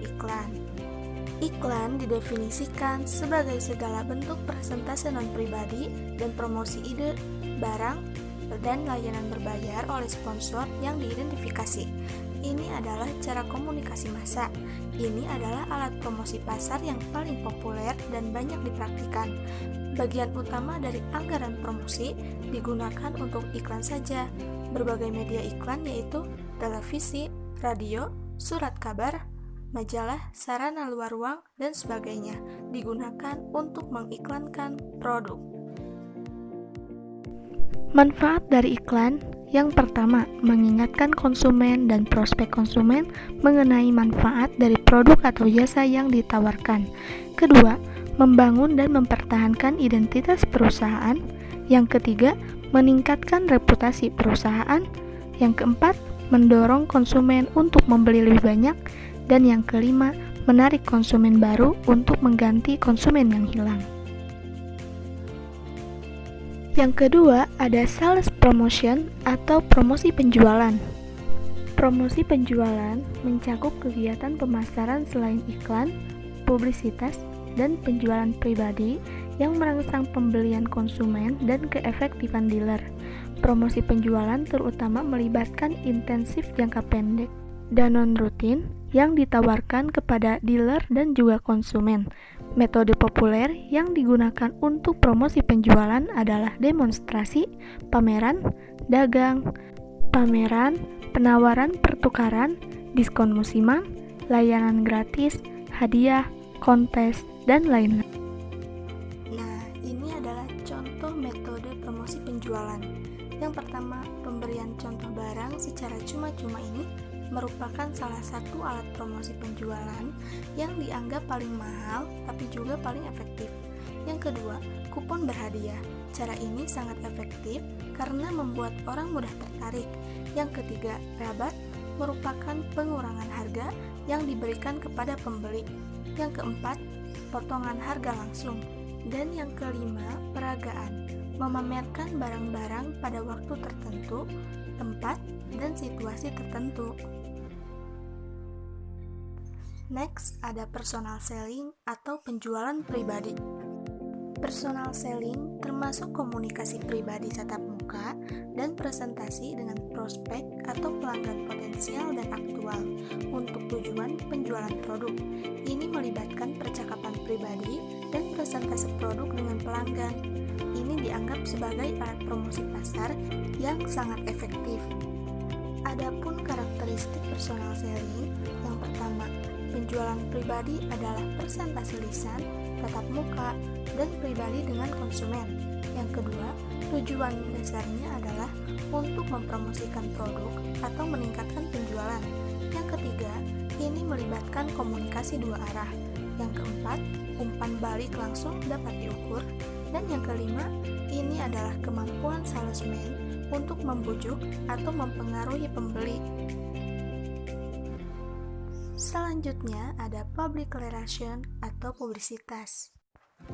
iklan. Iklan didefinisikan sebagai segala bentuk presentase non-pribadi dan promosi ide, barang, dan layanan berbayar oleh sponsor yang diidentifikasi. Ini adalah cara komunikasi massa. Ini adalah alat promosi pasar yang paling populer dan banyak dipraktikkan. Bagian utama dari anggaran promosi digunakan untuk iklan saja. Berbagai media iklan yaitu televisi, radio, surat kabar, majalah, sarana luar ruang, dan sebagainya digunakan untuk mengiklankan produk. Manfaat dari iklan yang pertama, mengingatkan konsumen dan prospek konsumen mengenai manfaat dari produk atau jasa yang ditawarkan. Kedua, membangun dan mempertahankan identitas perusahaan. Yang ketiga, meningkatkan reputasi perusahaan. Yang keempat, mendorong konsumen untuk membeli lebih banyak. Dan yang kelima, menarik konsumen baru untuk mengganti konsumen yang hilang. Yang kedua, ada sales promotion atau promosi penjualan. Promosi penjualan mencakup kegiatan pemasaran selain iklan, publisitas, dan penjualan pribadi yang merangsang pembelian konsumen dan keefektifan dealer. Promosi penjualan terutama melibatkan intensif jangka pendek dan non-rutin yang ditawarkan kepada dealer dan juga konsumen. Metode populer yang digunakan untuk promosi penjualan adalah demonstrasi, pameran, dagang, pameran, penawaran pertukaran, diskon musiman, layanan gratis, hadiah, kontes, dan lain-lain. Nah, ini adalah contoh metode promosi penjualan. Yang pertama, pemberian contoh barang secara cuma-cuma ini merupakan salah satu alat promosi penjualan yang dianggap paling mahal tapi juga paling efektif. Yang kedua, kupon berhadiah. Cara ini sangat efektif karena membuat orang mudah tertarik. Yang ketiga, rabat merupakan pengurangan harga yang diberikan kepada pembeli. Yang keempat, potongan harga langsung. Dan yang kelima, peragaan, memamerkan barang-barang pada waktu tertentu, tempat, dan situasi tertentu. Next, ada personal selling atau penjualan pribadi. Personal selling termasuk komunikasi pribadi tatap muka dan presentasi dengan prospek atau pelanggan potensial dan aktual untuk tujuan penjualan produk. Ini melibatkan percakapan pribadi dan presentasi produk dengan pelanggan. Ini dianggap sebagai alat promosi pasar yang sangat efektif. Adapun karakteristik personal selling, yang pertama, penjualan pribadi adalah presentasi lisan, tatap muka, dan pribadi dengan konsumen. Yang kedua, tujuan dasarnya adalah untuk mempromosikan produk atau meningkatkan penjualan. Yang ketiga, ini melibatkan komunikasi dua arah. Yang keempat, umpan balik langsung dapat diukur. Dan yang kelima, ini adalah kemampuan salesman untuk membujuk atau mempengaruhi pembeli. Selanjutnya ada public relation atau publisitas.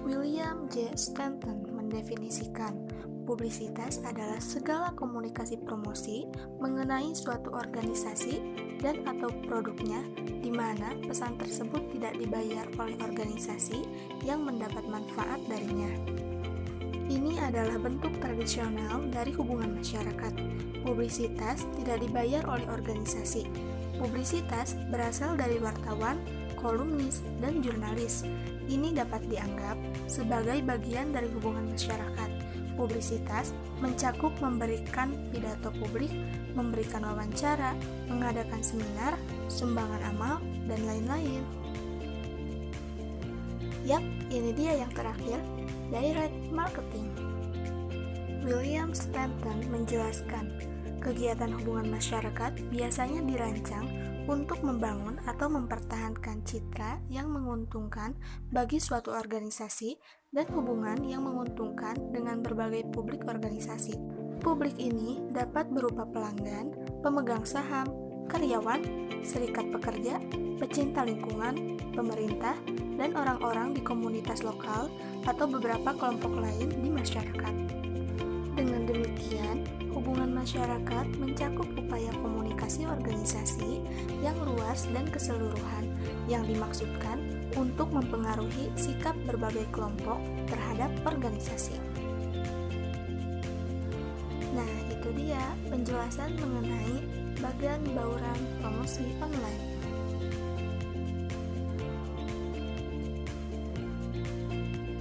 William J. Stanton mendefinisikan publisitas adalah segala komunikasi promosi mengenai suatu organisasi dan atau produknya di mana pesan tersebut tidak dibayar oleh organisasi yang mendapat manfaat darinya. Ini adalah bentuk tradisional dari hubungan masyarakat. Publisitas tidak dibayar oleh organisasi. Publisitas berasal dari wartawan, kolumnis, dan jurnalis. Ini dapat dianggap sebagai bagian dari hubungan masyarakat. Publisitas mencakup memberikan pidato publik, memberikan wawancara, mengadakan seminar, sumbangan amal, dan lain-lain. Yap, ini dia yang terakhir, direct marketing. William Stanton menjelaskan, kegiatan hubungan masyarakat biasanya dirancang untuk membangun atau mempertahankan citra yang menguntungkan bagi suatu organisasi dan hubungan yang menguntungkan dengan berbagai publik organisasi. Publik ini dapat berupa pelanggan, pemegang saham, karyawan, serikat pekerja, pecinta lingkungan, pemerintah, dan orang-orang di komunitas lokal atau beberapa kelompok lain di masyarakat. Dengan demikian, Hubungan masyarakat mencakup upaya komunikasi organisasi yang luas dan keseluruhan yang dimaksudkan untuk mempengaruhi sikap berbagai kelompok terhadap organisasi. Nah, itu dia penjelasan mengenai bagian bauran promosi online.